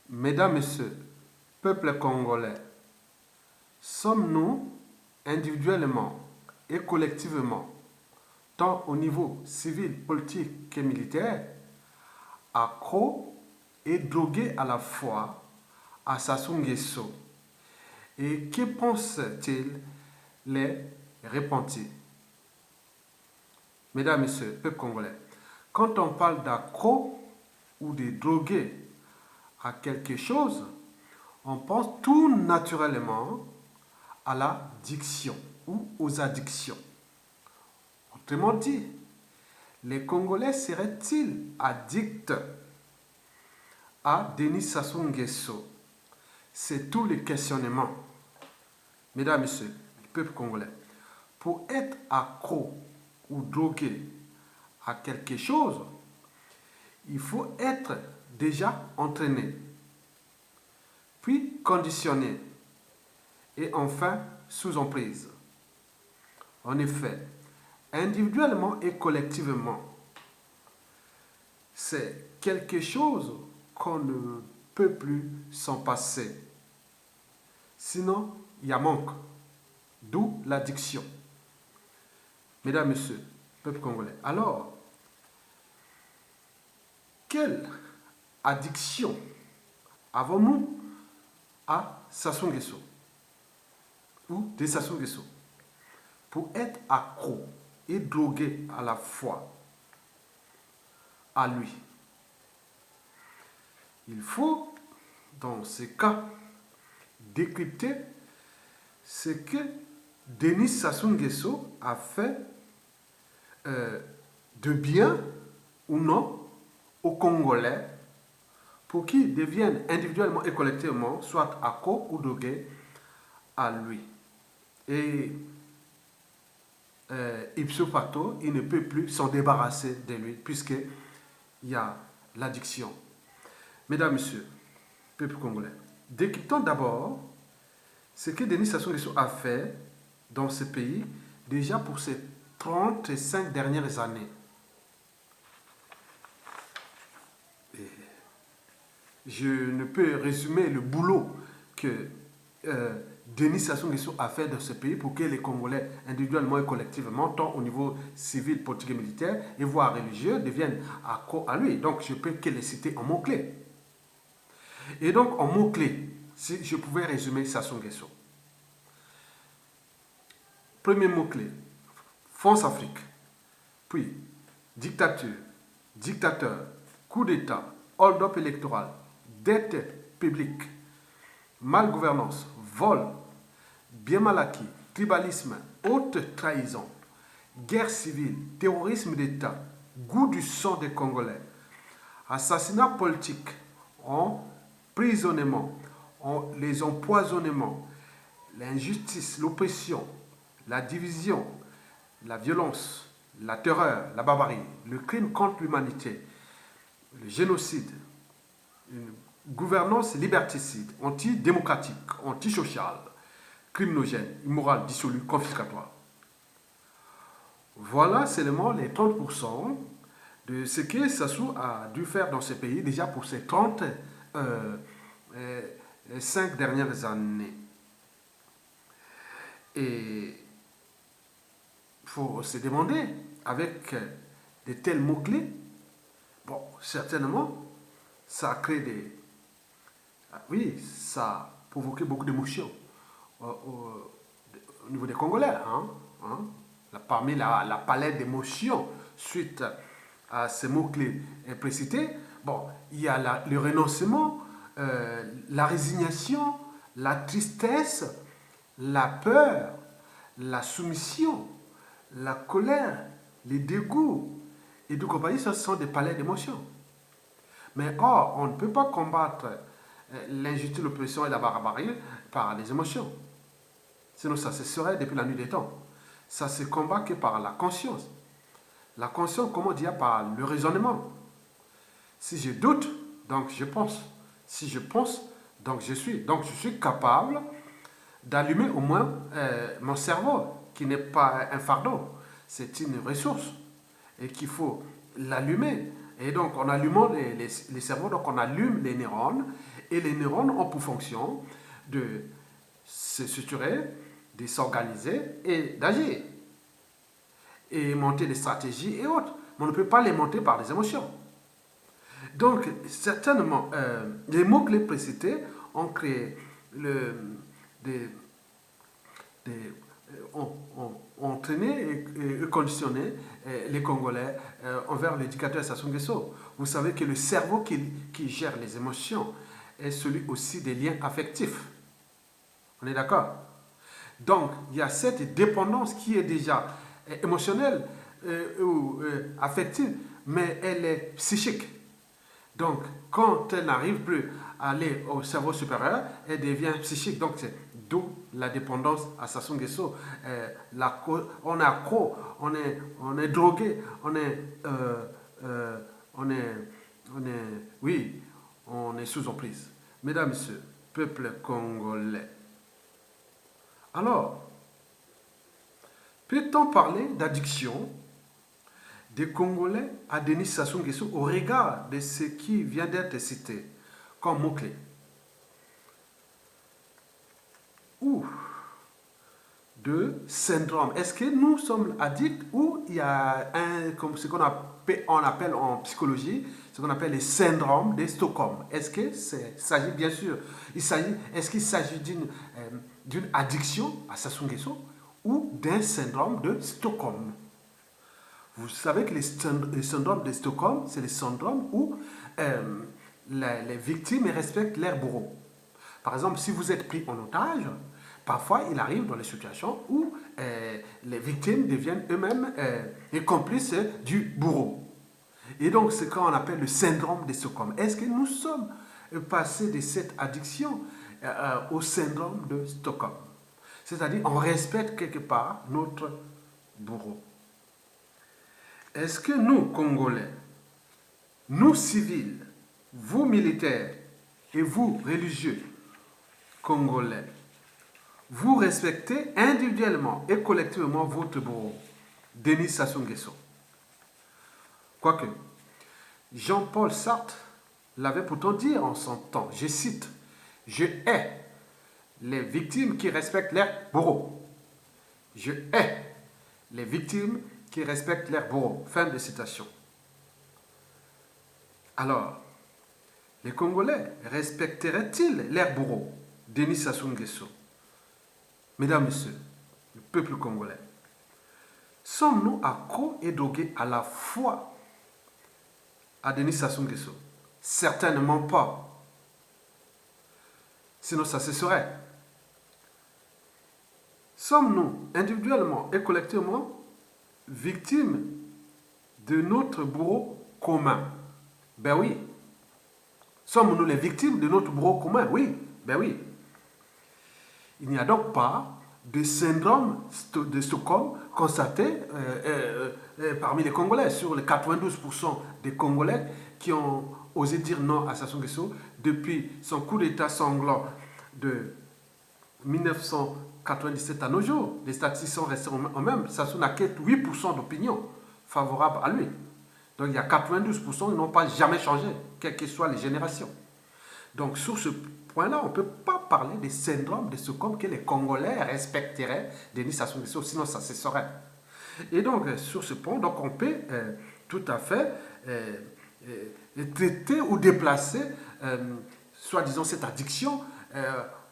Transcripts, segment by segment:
Mesdames, Messieurs, peuple congolais, sommes-nous individuellement et collectivement, tant au niveau civil, politique et militaire, accros et drogués à la fois à Sassou Nguesso? Et que pensent-ils les repentis? Mesdames, Messieurs, peuple congolais, quand on parle d'accro ou de drogué à quelque chose, on pense tout naturellement à l'addiction ou aux addictions. Autrement dit, les Congolais seraient-ils addicts à Denis Sassou Nguesso? C'est tout le questionnement. Mesdames, Messieurs, le peuple congolais, pour être accro ou drogué à quelque chose, il faut être déjà entraîné, puis conditionné, et enfin sous emprise. En effet, individuellement et collectivement, c'est quelque chose qu'on ne peut plus s'en passer. Sinon, il y a manque, d'où l'addiction. Mesdames, Messieurs, peuple congolais, alors, quelle addiction avons-nous à Sassou Nguesso ou de Sassou Nguesso? Pour être accro et drogué à la fois à lui, il faut, dans ces cas, décrypter ce que Denis Sassou Nguesso a fait de bien ou non aux Congolais pour qu'ils deviennent individuellement et collectivement soit accro ou drogués à lui. Et ipso facto, il ne peut plus s'en débarrasser de lui puisqu'il y a l'addiction. Mesdames, Messieurs, peuple congolais, décryptons d'abord ce que Denis Sassou Nguesso a fait dans ce pays déjà pour ces 35 dernières années. Et je ne peux résumer le boulot que Denis Sassou Nguesso a fait dans ce pays pour que les Congolais, individuellement et collectivement, tant au niveau civil, politique et militaire, et voire religieux, deviennent accros à lui. Donc, je peux que les citer en mots-clés. Et donc, en mots-clés, si je pouvais résumer Sassou Nguesso. Premier mot-clé, France-Afrique. Puis, dictature, dictateur, coup d'État, hold-up électoral, dette publique, malgouvernance, vol, bien mal acquis, tribalisme, haute trahison, guerre civile, terrorisme d'État, goût du sang des Congolais, assassinat politique, emprisonnement, les empoisonnements, l'injustice, l'oppression, la division, la violence, la terreur, la barbarie, le crime contre l'humanité, le génocide, une gouvernance liberticide, antidémocratique, antisociale, criminogène, immorale, dissolue, confiscatoire. Voilà seulement les 30% de ce que Sassou a dû faire dans ce pays déjà pour ces 35 dernières années. Et il faut se demander, avec de tels mots-clés, bon, certainement, ça a créé des... Oui, ça a provoqué beaucoup d'émotions au niveau des Congolais. Parmi la palette d'émotions suite à ces mots-clés précités, bon, il y a le renoncement, la résignation, la tristesse, la peur, la soumission, la colère, les dégoûts et tout compagnie, ce sont des palettes d'émotions. Mais or, on ne peut pas combattre l'injustice, l'oppression et la barbarie par les émotions. Sinon, ça se serait depuis la nuit des temps. Ça se combat que par la conscience. La conscience, comment dire, par le raisonnement. Si je doute, donc je pense. Si je pense, donc je suis. Donc je suis capable d'allumer au moins mon cerveau, qui n'est pas un fardeau. C'est une ressource et qu'il faut l'allumer Et donc, en allumant les cerveaux, donc on allume les neurones, et les neurones ont pour fonction de se structurer, de s'organiser et d'agir, et monter des stratégies et autres. Mais on ne peut pas les monter par des émotions. Donc, certainement, les mots-clés précités ont créé des, ont entraîné et conditionné les Congolais envers l'éducateur Sassou Nguesso. Vous savez que le cerveau qui gère les émotions est celui aussi des liens affectifs. On est d'accord? Donc, il y a cette dépendance qui est déjà émotionnelle ou affective, mais elle est psychique. Donc, quand elle n'arrive plus à aller au cerveau supérieur, elle devient psychique. Donc, c'est d'où la dépendance à Sassou Nguesso. On est accro, on est drogué, oui, on est sous emprise. Mesdames, Messieurs, peuple congolais. Alors, peut-on parler d'addiction des Congolais à Denis Sassou Nguesso au regard de ce qui vient d'être cité comme mot-clé? Ou de syndrome. Est-ce que nous sommes addicts ou il y a comme ce qu'on appelle en psychologie, ce qu'on appelle les syndromes de Stockholm? Est-ce que s'agit bien sûr, est-ce qu'il s'agit d'une addiction à Sassou Nguesso ou d'un syndrome de Stockholm? Vous savez que les syndromes de Stockholm, c'est les syndromes où les victimes respectent leurs bourreaux. Par exemple, si vous êtes pris en otage, parfois il arrive dans les situations où les victimes deviennent eux-mêmes les complices du bourreau. Et donc, c'est ce qu'on appelle le syndrome de Stockholm. Est-ce que nous sommes passés de cette addiction au syndrome de Stockholm? C'est-à-dire, on respecte quelque part notre bourreau. Est-ce que nous, Congolais, nous civils, vous militaires et vous religieux congolais, vous respectez individuellement et collectivement votre bourreau, Denis Sassou Nguesso? Quoique, Jean-Paul Sartre l'avait pourtant dit en son temps, je cite, « Je hais les victimes qui respectent leurs bourreaux. Je hais les victimes qui respectent leurs bourreaux. » Fin de citation. Alors, les Congolais respecteraient-ils leurs bourreaux, Denis Sassou Nguesso? Mesdames, Messieurs, le peuple congolais, sommes-nous accros et drogués à la fois à Denis Sassou Nguesso? Certainement pas. Sinon, ça cesserait. Sommes-nous individuellement et collectivement victimes de notre bourreau commun? Ben oui. Sommes-nous les victimes de notre bourreau commun? Oui. Ben oui. Il n'y a donc pas de syndrome de Stockholm constaté parmi les Congolais. Sur les 92% des Congolais qui ont osé dire non à Sassou Nguesso depuis son coup d'État sanglant de 1997 à nos jours. Les statistiques sont restées en même. Sassou n'a que 8% d'opinion favorable à lui. Donc il y a 92% qui n'ont pas jamais changé, quelles que soient les générations. Donc sur ce point-là, on ne peut pas parler des syndromes de Stockholm que les Congolais respecteraient Denis Sassou Nguesso, sinon ça cesserait. Et donc sur ce point, donc, on peut tout à fait traiter ou déplacer, soi-disant, cette addiction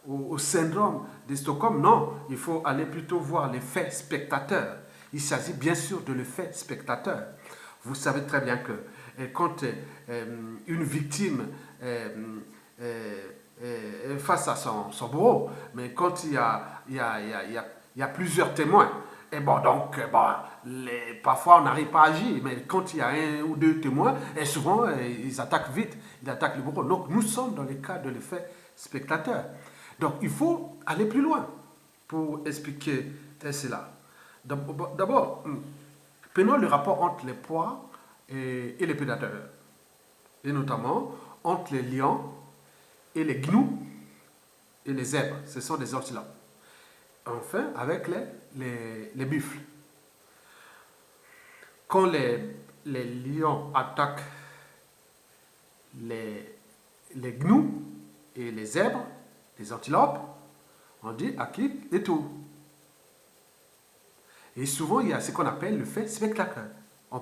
au syndrome de Stockholm. Non, il faut aller plutôt voir l'effet spectateur. Il s'agit bien sûr de l'effet spectateur. Vous savez très bien que quand une victime face à son bourreau, mais quand il y a plusieurs témoins, et bon, donc, parfois on n'arrive pas à agir, mais quand il y a un ou deux témoins, et souvent ils attaquent vite, ils attaquent le bourreau. Donc nous sommes dans le cas de l'effet spectateur. Donc il faut aller plus loin pour expliquer cela. D'abord, prenons le rapport entre les proies et les prédateurs, et notamment entre les lions et les gnous et les zèbres. Ce sont des antilopes. Enfin, avec les buffles. Quand les lions attaquent les gnous et les zèbres, les antilopes, on dit akik et tout. Et souvent, il y a ce qu'on appelle le fait spectacle. On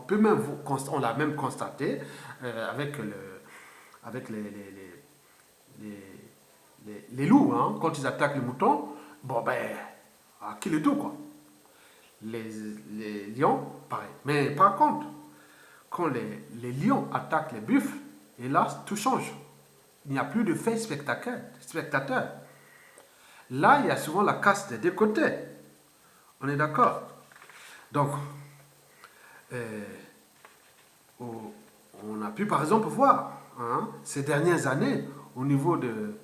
l'a même constaté avec les loups, hein, quand ils attaquent les moutons, bon ben, akik et tout quoi. Les lions, pareil. Mais par contre, quand les lions attaquent les buffles, et là, tout change. Il n'y a plus de fait spectateur. Là, il y a souvent la casse des deux côtés. On est d'accord? Donc, on a pu par exemple voir hein, ces dernières années au niveau de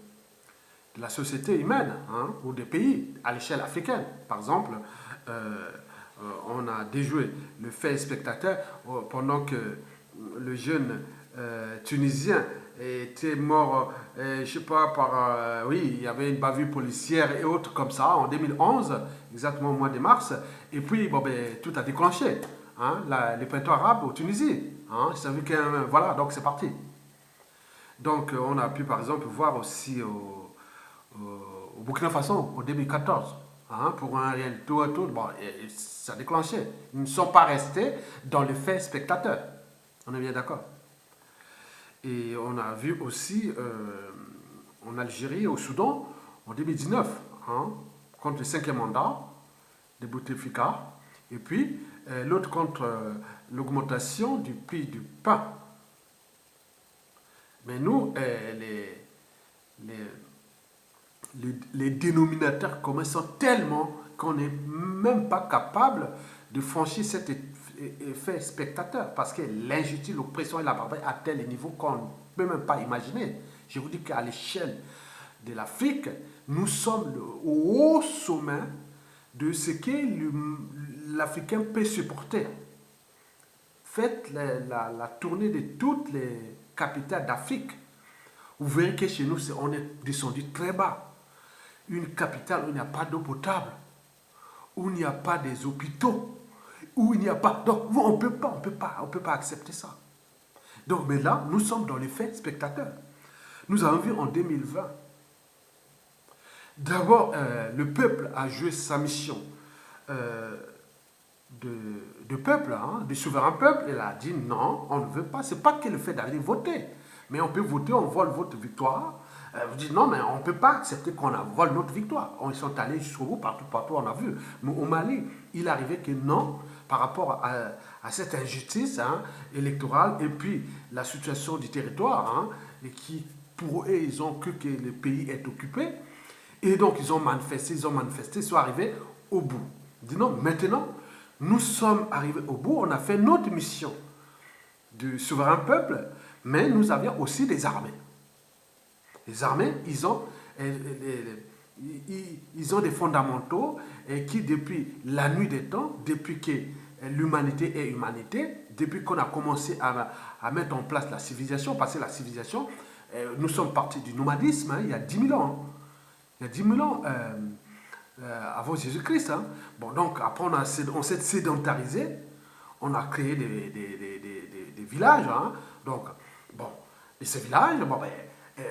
la société humaine hein, ou des pays à l'échelle africaine. Par exemple, on a déjoué le fait spectateur pendant que le jeune tunisien était mort, je ne sais pas, oui, il y avait une bavure policière et autres comme ça en 2011, exactement au mois de mars, et puis bon, ben, tout a déclenché, hein, les printemps arabes au Tunisie, hein, voilà, donc c'est parti. Donc on a pu par exemple voir aussi au Burkina Faso en 2014, hein, pour un réel tour, bon, ça a déclenché. Ils ne sont pas restés dans le fait spectateur. On est bien d'accord. Et on a vu aussi en Algérie, au Soudan, en 2019, hein, contre le 5e mandat de Bouteflika, et puis l'autre contre l'augmentation du prix du pain. Mais nous, les dénominateurs communs sont tellement qu'on n'est même pas capable de franchir cet effet spectateur parce que l'injustice, l'oppression et la barbarie à tel niveau qu'on ne peut même pas imaginer. Je vous dis qu'à l'échelle de l'Afrique, nous sommes au haut sommet de ce que l'Africain peut supporter. Faites la tournée de toutes les capitales d'Afrique. Vous verrez que chez nous, on est descendu très bas. Une capitale où il n'y a pas d'eau potable, où il n'y a pas des hôpitaux, où il n'y a pas... Donc, on ne peut pas accepter ça. Donc, mais là, nous sommes dans les faits spectateurs. Nous avons vu en 2020, d'abord, le peuple a joué sa mission de peuple, hein, de souverain peuple. Il a dit non, on ne veut pas. Ce n'est pas que le fait d'aller voter. Mais on peut voter, on vole votre victoire. Vous dites non, mais on ne peut pas accepter qu'on vole notre victoire. Ils sont allés jusqu'au bout, partout, on a vu. Mais au Mali, il arrivait que non, par rapport à cette injustice hein, électorale et puis la situation du territoire, hein, et qui, pour eux, ils ont cru que le pays est occupé. Et donc, ils ont manifesté, ils sont arrivés au bout. Ils disent non, maintenant, nous sommes arrivés au bout, on a fait notre mission de souverain peuple, mais nous avions aussi des armées. Les armées, ils ont des fondamentaux qui, depuis la nuit des temps, depuis que l'humanité est humanité, depuis qu'on a commencé à mettre en place la civilisation, parce que la civilisation, nous sommes partis du nomadisme hein, il y a 10 000 ans. Hein. Il y a 10 000 ans avant Jésus-Christ. Hein. Bon, donc après, on s'est sédentarisé, on a créé des villages. Hein. Donc, bon, et ces villages, bon, ben,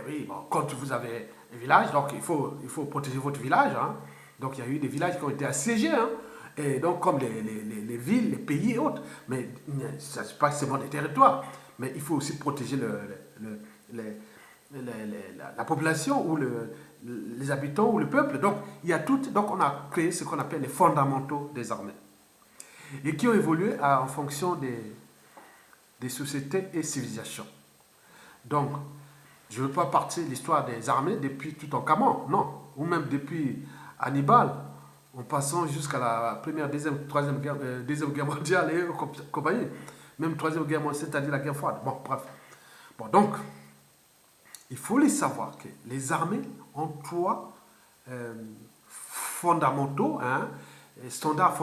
oui, bon, quand vous avez un village, donc il faut protéger votre village. Hein. Donc il y a eu des villages qui ont été assiégés. Hein. Et donc comme les villes, les pays et autres. Mais ça n'est pas seulement des territoires. Mais il faut aussi protéger la population ou les habitants ou le peuple. Donc il y a tout. Donc on a créé ce qu'on appelle les fondamentaux des armées. Et qui ont évolué en fonction des sociétés et civilisations. Donc, je ne veux pas partir de l'histoire des armées depuis Toutankhamon, non. Ou même depuis Hannibal, en passant jusqu'à la première, deuxième guerre mondiale et compagnie. Même troisième guerre mondiale, c'est-à-dire la guerre froide. Bon, bref. Bon, donc, il faut les savoir que les armées ont trois fondamentaux, hein, standards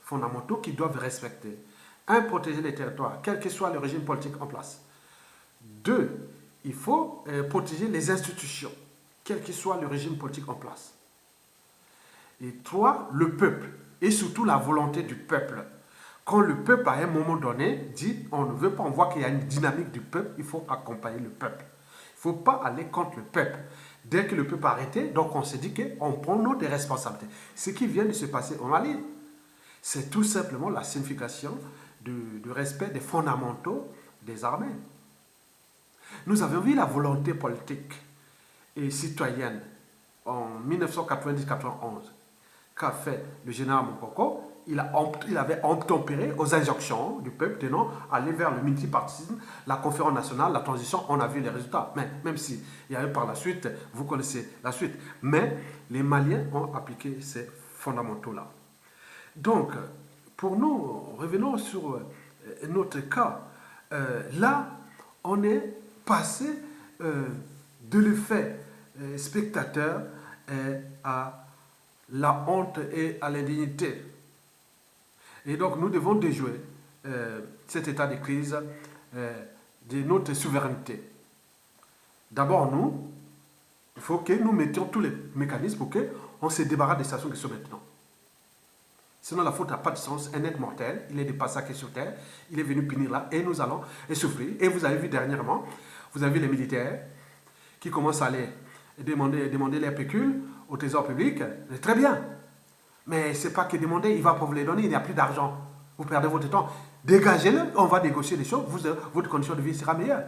fondamentaux qu'ils doivent respecter. Un, protéger les territoires, quel que soit le régime politique en place. Deux, il faut protéger les institutions, quel que soit le régime politique en place. Et trois, le peuple, et surtout la volonté du peuple. Quand le peuple, à un moment donné, dit on ne veut pas, on voit qu'il y a une dynamique du peuple, il faut accompagner le peuple. Il ne faut pas aller contre le peuple. Dès que le peuple a arrêté, donc on s'est dit qu'on prend notre responsabilité. Ce qui vient de se passer au Mali, c'est tout simplement la signification du respect des fondamentaux des armées. Nous avons vu la volonté politique et citoyenne en 1990-91 qu'a fait le général Mokoko. Il avait obtempéré aux injonctions du peuple tenant à aller vers le multipartisme, la conférence nationale, la transition. On a vu les résultats. Mais même s'il y a eu par la suite, vous connaissez la suite. Mais les Maliens ont appliqué ces fondamentaux-là. Donc, pour nous, revenons sur notre cas. Là, on est passé de l'effet spectateur à la honte et à l'indignité. Et donc, nous devons déjouer cet état de crise de notre souveraineté. D'abord, nous, il faut que nous mettions tous les mécanismes pour qu'on se débarrasse des stations qui sont maintenant. Sinon, la faute n'a pas de sens. Un être mortel, il est dépassé sur terre, il est venu punir là, et nous allons souffrir. Et vous avez vu dernièrement, vous avez vu les militaires qui commencent à aller demander les pécules au trésor public. Très bien. Mais ce n'est pas que demander, il va pas vous les donner, il n'y a plus d'argent. Vous perdez votre temps. Dégagez-le, on va négocier des choses, votre condition de vie sera meilleure.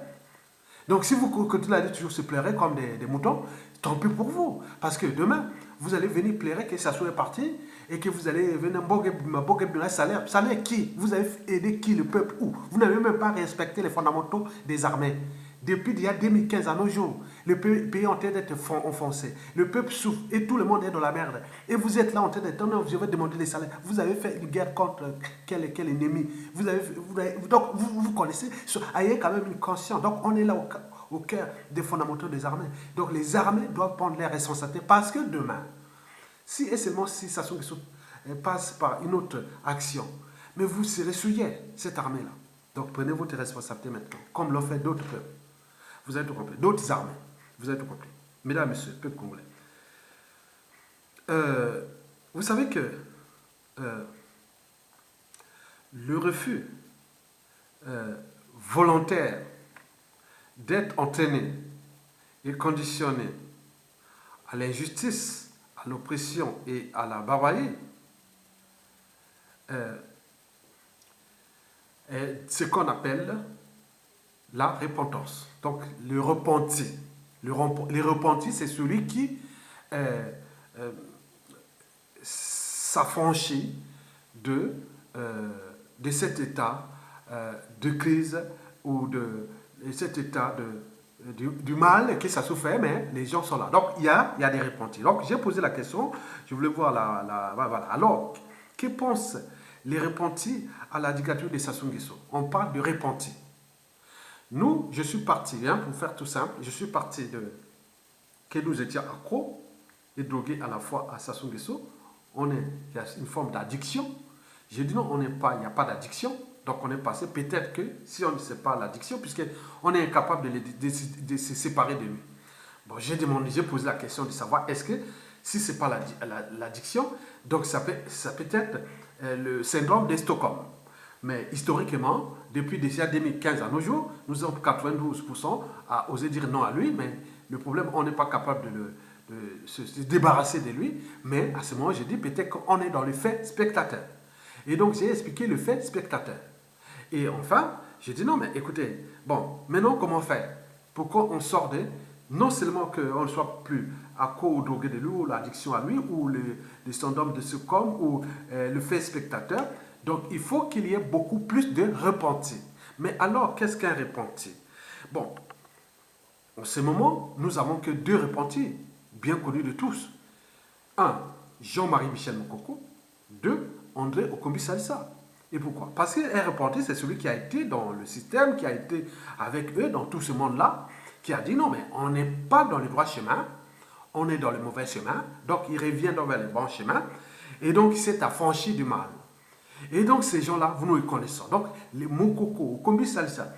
Donc si vous continuez à aller toujours se pleurer comme des moutons, tant pis pour vous. Parce que demain, vous allez venir pleurer que ça soit parti et que vous allez venir me salaire. Salaire qui? Vous avez aidé qui? Le peuple où? Vous n'avez même pas respecté les fondamentaux des armées. Depuis il y a 2015 à nos jours, le pays est en train d'être enfoncé. Le peuple souffre et tout le monde est dans la merde. Et vous êtes là en train d'être, je vais demander les salaires. Vous avez fait une guerre contre quel ennemi? Donc vous connaissez, ayez quand même une conscience. Donc on est là au cœur des fondamentaux des armées. Donc les armées doivent prendre leurs responsabilités parce que demain, si et seulement si Sassou Nguesso passe par une autre action, mais vous serez souillé, cette armée-là. Donc prenez votre responsabilité maintenant, comme l'ont fait d'autres peuples. Vous avez tout compris. D'autres armées. Vous avez tout compris. Mesdames, Messieurs, peuple congolais. Vous savez que le refus volontaire d'être entraîné et conditionné à l'injustice, à l'oppression et à la barbarie est ce qu'on appelle la repentance. Donc, le repenti. Le repenti, c'est celui qui s'affranchit de cet état de crise ou de cet état du mal que ça souffre, mais les gens sont là. Donc, il y a des repentis. Donc, j'ai posé la question, je voulais voir voilà. Alors, que pensent les repentis à la dictature de Sassou Nguesso? On parle de repentis. Nous, je suis parti, pour faire tout simple, je suis parti que nous étions accros et drogués à la fois à Sassou Nguesso. Il y a une forme d'addiction. J'ai dit non, il n'y a pas d'addiction. Donc on est passé, peut-être que si on ne sait pas l'addiction, puisqu'on est incapable de se séparer de lui. Bon, j'ai posé la question de savoir, est-ce que si ce n'est pas l'addiction, donc ça peut être le syndrome de Stockholm. Mais historiquement, depuis déjà 2015 à nos jours, nous sommes 92% à oser dire non à lui, mais le problème, on n'est pas capable de se débarrasser de lui. Mais à ce moment, j'ai dit peut-être qu'on est dans le fait spectateur. Et donc, j'ai expliqué le fait spectateur. Et enfin, j'ai dit non, mais écoutez, bon, maintenant, comment faire? Pourquoi on sort non seulement qu'on ne soit plus accro ou drogué de lui, ou l'addiction à lui, ou le syndrome de Stockholm, ou le fait spectateur. Donc, il faut qu'il y ait beaucoup plus de repentis. Mais alors, qu'est-ce qu'un repenti? Bon, en ce moment, nous n'avons que deux repentis, bien connus de tous. Un, Jean-Marie Michel Mokoko. Deux, André Okombi Salisa. Et pourquoi? Parce qu'un repenti, c'est celui qui a été dans le système, qui a été avec eux dans tout ce monde-là, qui a dit non, mais on n'est pas dans le droit chemin, on est dans le mauvais chemin, donc il revient vers le bon chemin, et donc il s'est affranchi du mal. Et donc ces gens-là, vous nous les connaissez. Donc les Mokoko, Okombi Salisa,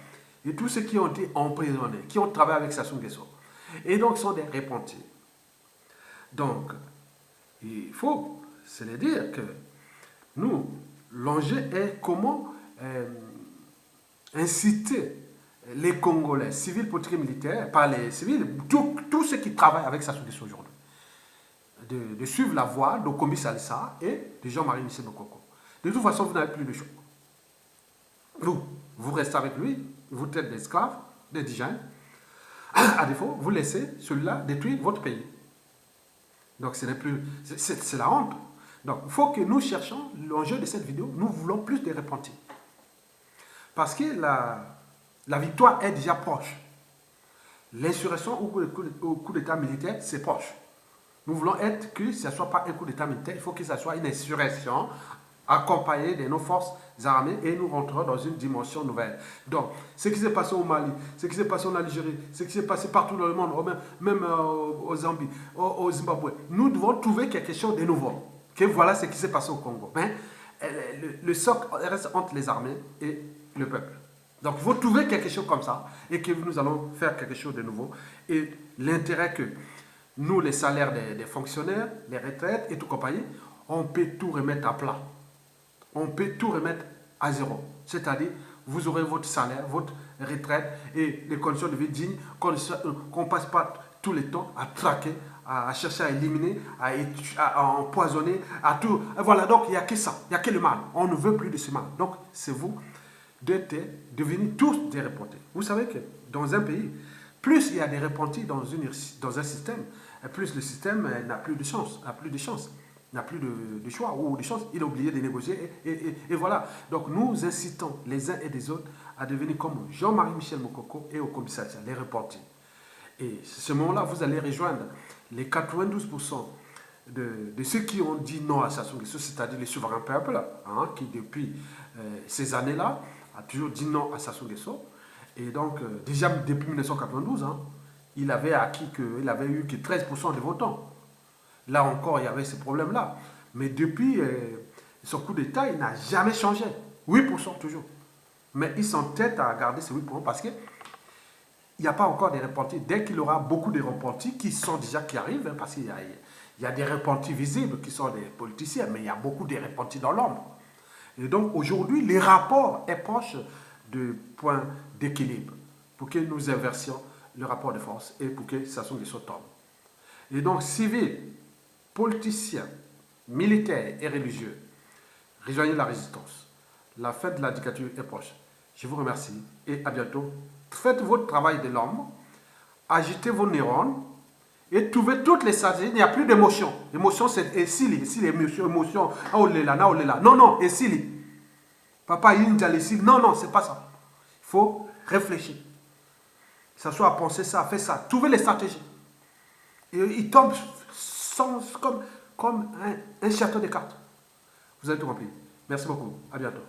et tous ceux qui ont été emprisonnés, qui ont travaillé avec Sassou Nguesso, et donc sont des repentis. Donc, il faut se le dire que nous, l'enjeu est comment inciter les Congolais, civils, politiques et militaires, par les civils, tous ceux qui travaillent avec Sassou Nguesso aujourd'hui, de suivre la voie de Kombi Salissa et de Jean-Marie Michel Mokoko. De toute façon, vous n'avez plus de choix. Vous restez avec lui, vous êtes des esclaves, des indigènes. À défaut, vous laissez celui-là détruire votre pays. Donc, ce n'est plus... C'est la honte. Donc, il faut que nous cherchions l'enjeu de cette vidéo. Nous voulons plus de repentis. Parce que la victoire est déjà proche. L'insurrection au coup d'État militaire, c'est proche. Nous voulons que ce ne soit pas un coup d'État militaire, il faut que ce soit une insurrection accompagnée de nos forces armées et nous rentrons dans une dimension nouvelle. Donc, ce qui s'est passé au Mali, ce qui s'est passé en Algérie, ce qui s'est passé partout dans le monde, même au Zambie, au Zimbabwe, nous devons trouver quelque chose de nouveau. Que voilà ce qui s'est passé au Congo. Mais le socle reste entre les armées et le peuple. Donc, il faut trouver quelque chose comme ça et que nous allons faire quelque chose de nouveau. Et l'intérêt que nous, les salaires des fonctionnaires, les retraites et tout compagnie, on peut tout remettre à plat. On peut tout remettre à zéro. C'est-à-dire, vous aurez votre salaire, votre retraite et les conditions de vie dignes, qu'on ne passe pas tout le temps à traquer, à chercher à éliminer, à empoisonner, à tout. Voilà, donc il n'y a que ça, il n'y a que le mal. On ne veut plus de ce mal. Donc, c'est vous de devenir tous des repentis. Vous savez que dans un pays, plus il y a des repentis dans un système, plus le système n'a plus de chance, n'a plus de choix ou de chance, il est obligé de négocier et voilà. Donc nous incitons les uns et les autres à devenir comme Jean-Marie Michel Mokoko et au commissariat, les repentis. Et à ce moment-là, vous allez rejoindre les 92% de ceux qui ont dit non à Sassou Nguesso, c'est-à-dire les souverains peuples, hein, qui depuis ces années-là a toujours dit non à Sassou Nguesso. Et donc, déjà depuis 1992, hein, il avait eu que 13% des votants. Là encore, il y avait ce problème-là. Mais depuis son coup d'État, il n'a jamais changé. 8% toujours. Mais il s'entête à garder ces 8% parce qu'il n'y a pas encore des repentis. Dès qu'il y aura beaucoup de repentis qui arrivent, hein, parce qu'il y a des repentis visibles qui sont des politiciens, mais il y a beaucoup de repentis dans l'ombre. Et donc aujourd'hui, le rapport est proche du point d'équilibre pour que nous inversions le rapport de force et pour que Sassou Nguesso tombe. Et donc, civils, politiciens, militaires et religieux, rejoignez la résistance. La fin de la dictature est proche. Je vous remercie et à bientôt. Faites votre travail de l'homme, agitez vos neurones et trouvez toutes les stratégies. Il n'y a plus d'émotion. L'émotion, c'est esili. Si l'émotion, oh là là. Non, non, esili. Papa, non, non, c'est pas ça. Il faut réfléchir. Ça soit à penser ça, à faire ça. Trouver les stratégies. Et il tombe comme un château de cartes. Vous avez tout compris. Merci beaucoup. À bientôt.